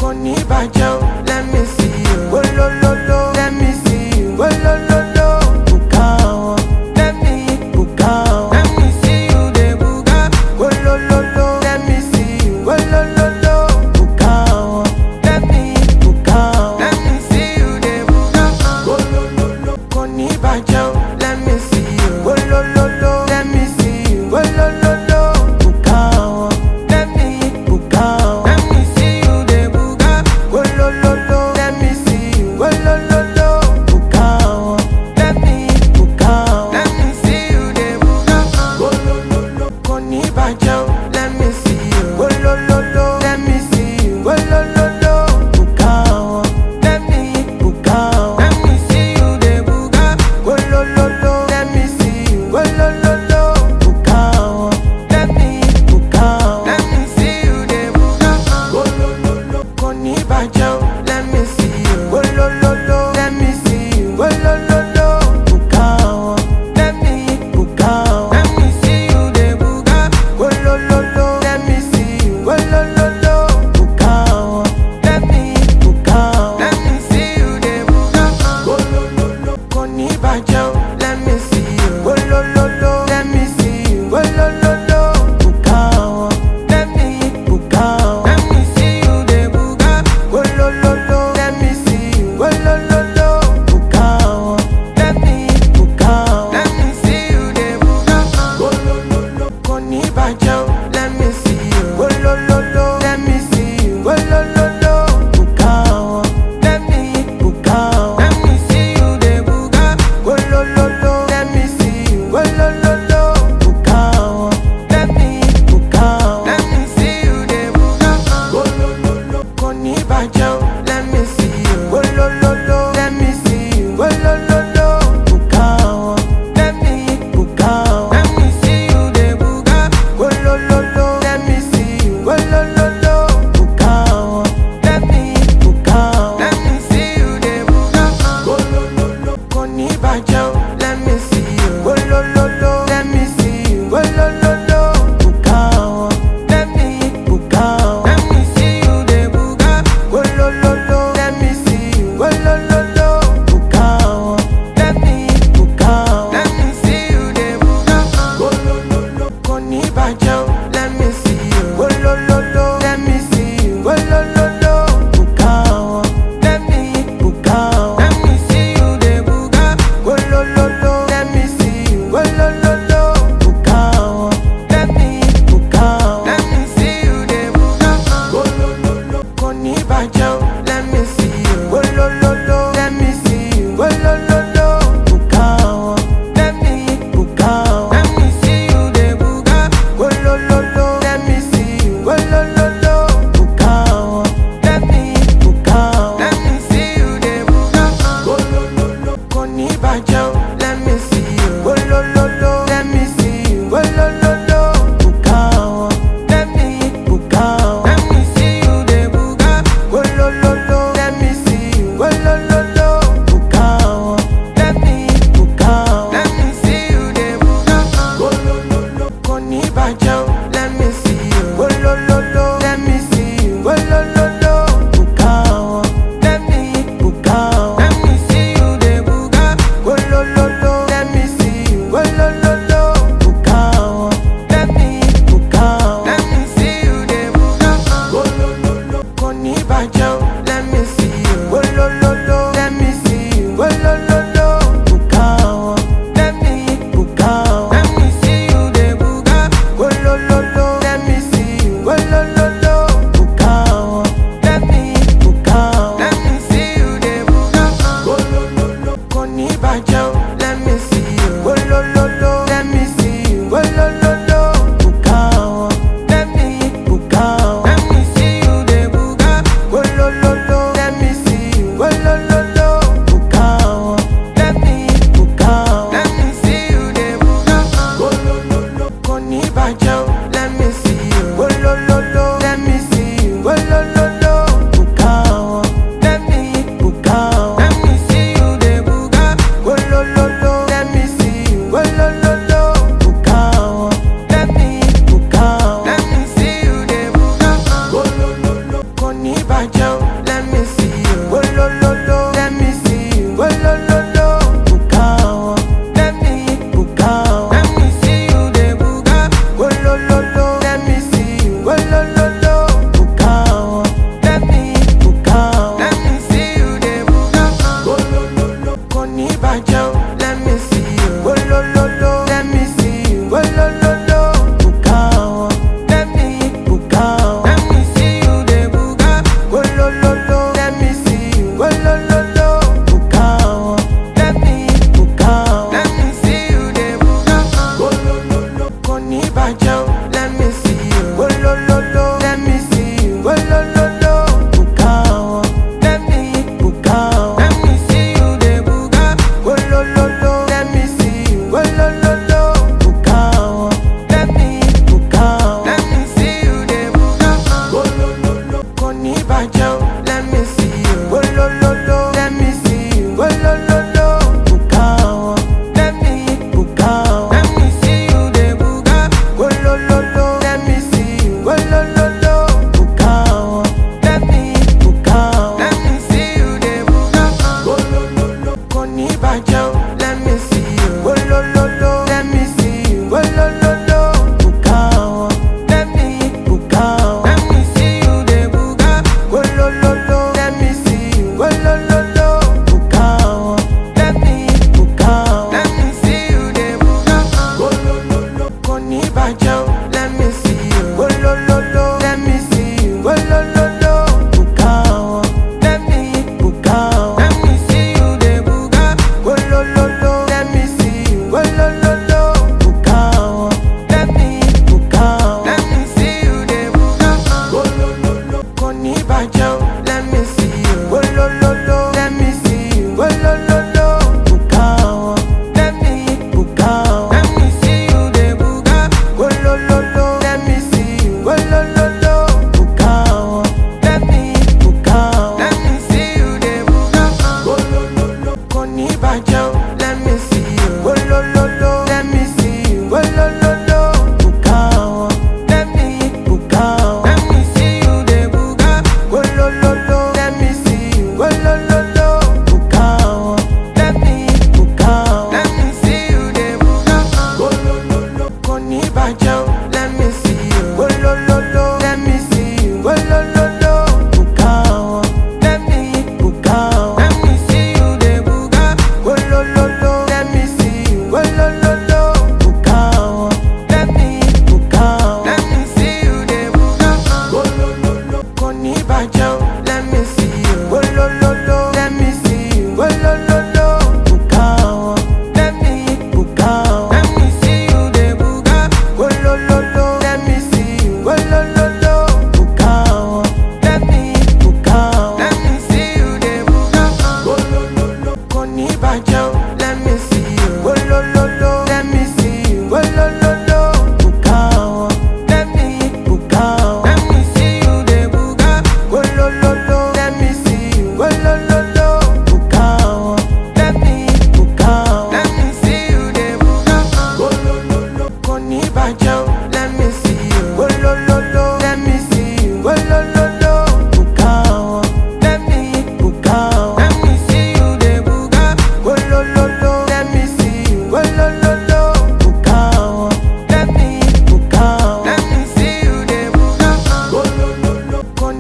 kò ní bàjẹ́ o. Let me see you. Olólóló. Let me see you. Olólóló. Bùkà wọn. Let me bùkà wọn. Let me see you dey bùkà. Olólóló. Let me see you. Olólóló. Bùkà wọn. Let me bùkà wọn. Let me see you dey bùkà. Olólóló. Kò ní bàjẹ́ o. Let me see you. Olólóló. Let me see you. Olólóló. Bùkà wọn. Let me bùkà wọn. Let me see you dey bùkà. Olólóló. Let me see you. Olólóló. Bùkà wọn.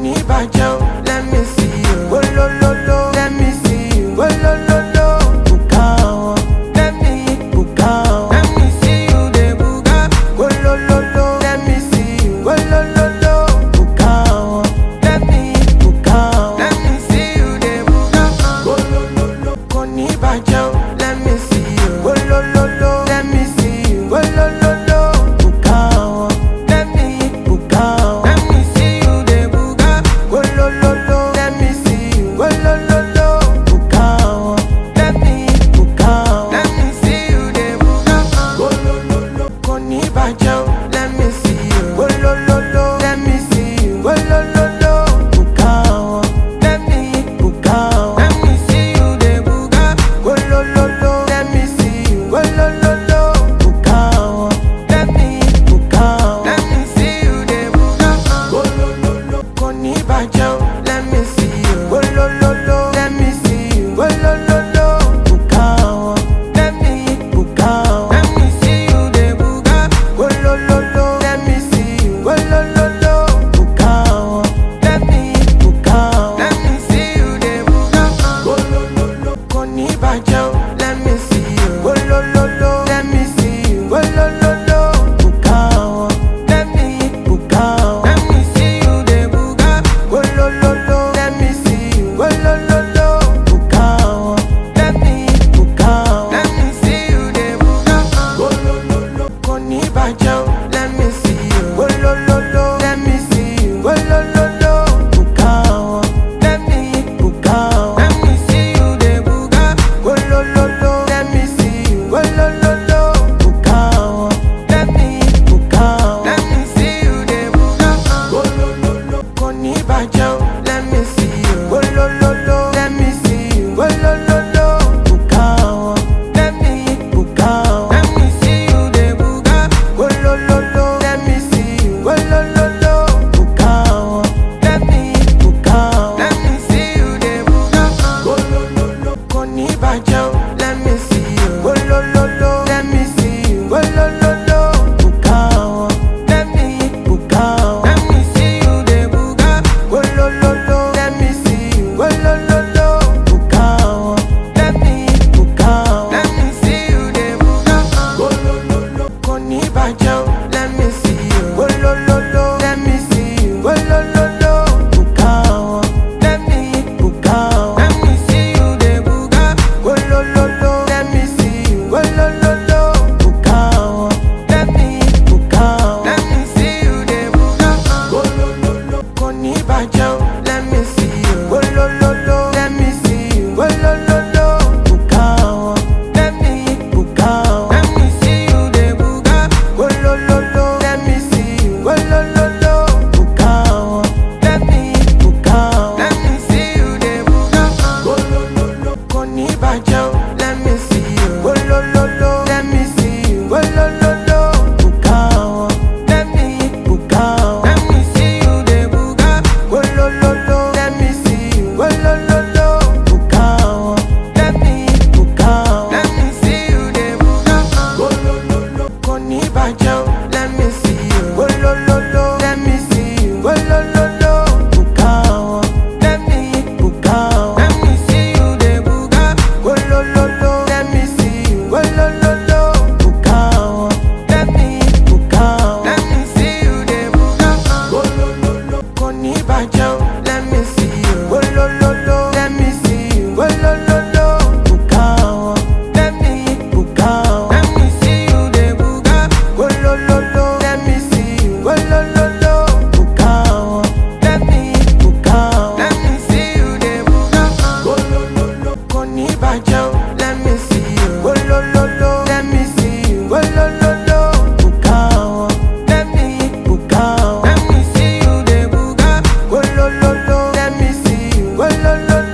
ní bàjẹ́ o, let me see you. Wolololo, let me see you. Wolololo, buka wọn. Let me buka wọn. Let me see you dey buga. Wolololo, let me see you. Wolololo, buka wọn. Let me buka wọn. Let me see you dey buga. Wolololo, kò ní bàjẹ́ o, let me see you. Wolololo, let me see you. Wolololo, buka wọn. Let me buka wọn. Let me see you dey buga. Wolololo, let me see you. Wolololo, buka wọn. Let me buka wọn. Let me see you dey buga. Wolololo, kò ní bàjẹ́ o, let me see you. Wolololo, let me see you. Wolololo, buka wọn. Let me buka wọn. Let me see you dey buga. Wolololo, let me see you. Wolololo, buka wọn. Let me buka wọn. Let me see you dey buga. Wolololo, kò ní bàjẹ́ o, let me see you. Wolololo, let me see you. Wolololo, buka wọn. Let me buka wọn. Let me see you dey buga. Wolololo, let me see you. Wolololo, buka wọn. Let me buka wọn. Let me see you dey buga. Wolololo, kò ní bàjẹ́ o, let me see you. Wolololo, let me see you. Wolololo, buka wọn. Let me buka wọn. Let me see you dey buga. Wolololo, let me see you. Wolololo, buka wọn. Let me buka wọn. Let me see you dey buga. Wolololo, kò ní bàjẹ́ o, let me see you. Wolololo, let me see you. Wolololo, buka wọn. Let me buka wọn. Let me see you dey buga. Wolololo, let me see you. Wolololo, buka wọn. Let me buka wọn. Let me see you dey buga. Wolololo, kò ní bàjẹ́ o, let me see you. Wolololo, let me see you. Wolololo, buka wọn. Let me buka wọn. Let me see you dey buga. Wolololo, let me see you. Wolololo, buka wọn. Let me buka wọn. Let me see you dey buga. Wolololo, kò ní bàjẹ́ o, let me see you. Wolololo, let me see you. Wolololo, buka wọn. Let me buka wọn. Let me see you dey buga. Wolololo, let me see you. Wolololo, buka wọn. Let me buka wọn. Let me see you dey buga. Wolololo, kò ní bàjẹ́ o, let me see you. Wolololo, let me see you. Wolololo, buka wọn. Let me buka wọn. Let me see you dey buga. Wolololo, let me see you. Wolololo, buka wọn. Let me buka wọn. Let me see you dey buga. Wolololo, kò ní bàjẹ́ o, let me see you. Wolololo, let me see you. Wolololo, buka wọn. Let me buka wọn. Let me see you dey buga. Wolololo, let me see you. Wolololo, buka wọn. Let me buka wọn. Let me see you dey buga. Wolololo, kò ní bàjẹ́ o, let me see you. Wolololo, let me see you. Wolololo, buka wọn. Let me buka wọn. Let me see you dey buga. Wolololo, let me see you. Wolololo, buka wọn. Let me buka wọn. Let me see you dey buga. Wolololo, kò ní bàjẹ́ o, let me see you. Wolololo, let me see you. Wolololo, buka wọn. Let me buka wọn. Let me see you dey buga. Wolololo, let me see you. Wolololo, buka wọn. Let me buka wọn. Let me see you dey buga. Wolololo, kò ní bàjẹ́ o, let me see you. Wolololo, let me see you. Wolololo, buka wọn. Let me buka wọn. Let me see you dey buga. Wolololo, let me see you. Wolololo, buka wọn. Let me buka wọn. Let me see you dey buga. Wolololo, kò ní bàjẹ́ o, let me see you. Wolololo, let me see you. Wolololo, buka wọn. Let me buka wọn. Let me see you dey buga. Wolololo, let me see you. Wolololo.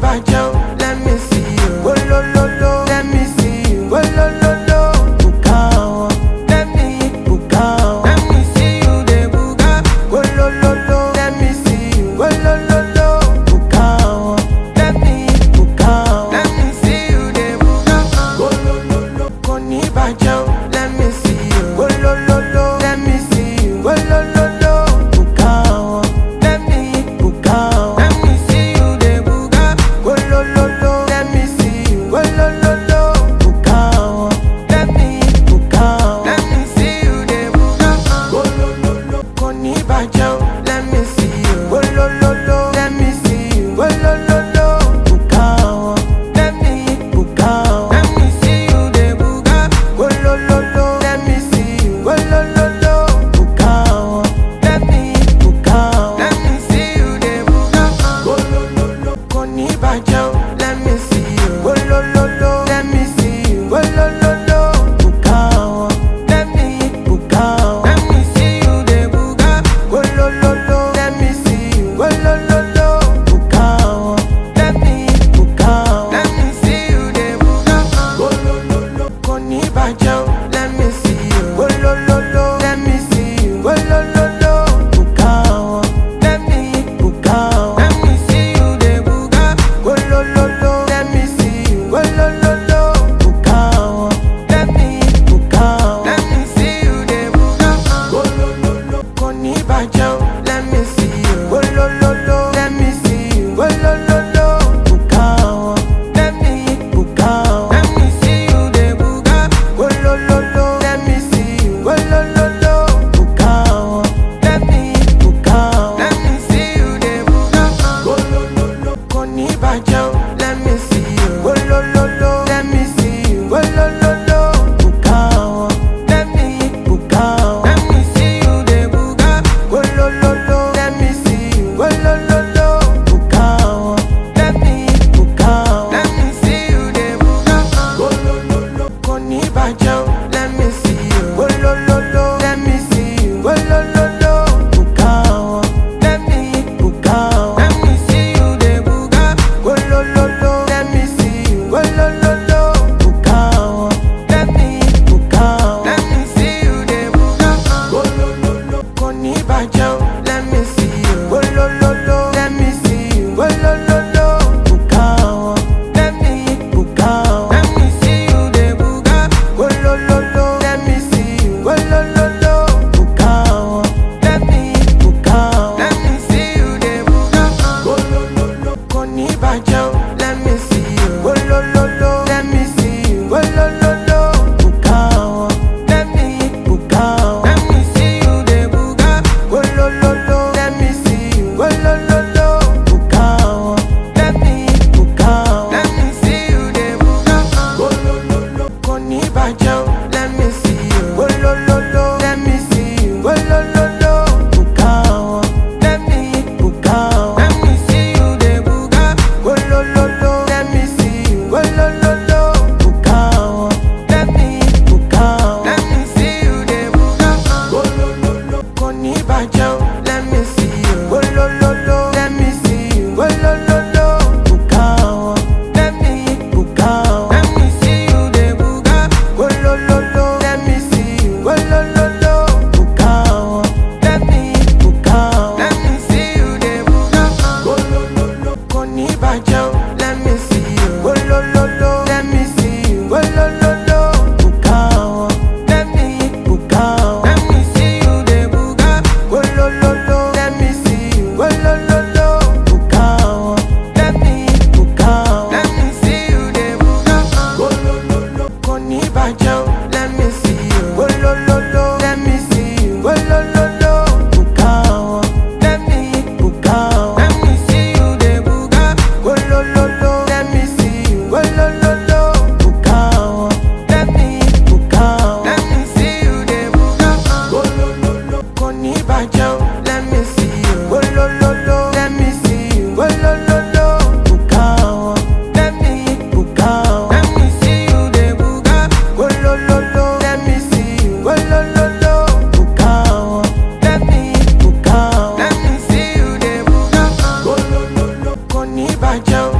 bàjẹ́ o, let me see you. Wolololo, let me see you. Wolololo, buka wọn. Let me buka wọn. Let me see you dey buka. Wolololo, let me see you. Wolololo, buka wọn. Let me buka wọn. Let me see you dey buka. Wolololo, kò ní bàjẹ́ o, let me see you. Wolololo, let me see you. Wolololo, buka wọn. Let me buka wọn. Let me see you dey buka. Wolololo, let me see you. Wolololo, buka wọn. Let me buka wọn. Let me see you dey buka. Wolololo, kò ní bàjẹ́ o, let me see you. Wolololo, let me see you. Wolololo, buka wọn. Let me buka wọn. Let me see you dey buka. Wolololo, let me see you. Wolololo, buka wọn. Let me buka wọn. Let me see you dey buka. Wolololo, kò ní bàjẹ́ o, let me see you. Wolololo, let me see you. Wolololo, buka wọn. Let me buka wọn. Let me see you dey buka. Wolololo, let me see you. Wolololo, buka wọn. Let me buka wọn. Let me see you dey buka. Wolololo, kò ní bàjẹ́ o, let me see you. Wolololo, let me see you. Wolololo, buka wọn. Let me buka wọn. Let me see you dey buka. Wolololo, let me see you. Wolololo, buka wọn. Let me buka wọn. Let me see you dey buka. Wolololo, kò ní bàjẹ́ o, let me see you. Wolololo, let me see you. Wolololo, buka wọn. Let me buka wọn. Let me see you dey buka. Wolololo, let me see you. Wolololo, buka wọn. Let me buka wọn. Let me see you dey buka. Wolololo, kò ní bàjẹ́ o, let me see you. Wolololo, let me see you. Wolololo, buka wọn. Let me buka wọn. Let me see you dey buka. Wolololo, let me see you. Wolololo, buka wọn. Let me buka wọn. Let me see you dey buka. Wolololo, kò ní bàjẹ́ o, let me see you. Wolololo, let me see you. Wolololo, buka wọn. Let me buka wọn. Let me see you dey buka. Wolololo, let me see you. Wolololo, buka wọn. Let me buka wọn. Let me see you dey buka. Wolololo, kò ní bàjẹ́ o, let me see you. Wolololo, let me see you. Wolololo, buka wọn. Let me buka wọn. Let me see you dey buka. Wolololo, let me see you. Wolololo, buka wọn. Let me buka wọn. Let me see you dey buka. Wolololo, kò ní bàjẹ́ o, let me see you. Wolololo, let me see you. Wolololo, buka wọn. Let me buka wọn. Let me see you dey buka. Wolololo, let me see you. Wolololo, buka wọn. Let me buka wọn. Let me see you dey buka. Wolololo, kò ní bàjẹ́ o, let me see you. Wolololo, let me see you. Wolololo, buka wọn. Let me buka wọn. Let me see you dey buka. Wolololo, let me see you. Wolololo, buka wọn. Let me buka wọn. Let me see you dey buka. Wolololo, kò ní bàjẹ́ o, let me see you. Wolololo, let me see you. Wolololo, buka wọn. Let me buka wọn. Let me see you dey buka. Wolololo, let me see you. Wolololo, buka wọn. Let me buka wọn. Let me see you dey buka. Wolololo, kò ní bàjẹ́ o, let me see you. Wolololo, let me see you. Wolololo, buka wọn. Let me buka wọn. Let me see you dey buka. Wolololo, let me see you. Wolololo, buka wọn. Let me buka wọn. Let me see you dey buka. Wolololo, kò ní bàjẹ́ o, let me see you. Wolololo, let me see you. Wolololo, buka wọn. Let me buka wọn. Let me see you dey buka. Wolololo, let me see you. Wolololo, buka wọn. Let me buka wọn. Let me see you dey buka. Wolololo, kò ní bàjẹ́ o, let me see you. Wolololo, let me see you. Wolololo, buka wọn. Let me buka wọn. Let me see you dey buka. Wolololo, let me see you. Wolololo, buka wọn. Let me buka wọn. Let me see you dey buka. Wolololo, kò ní bàjẹ́ o.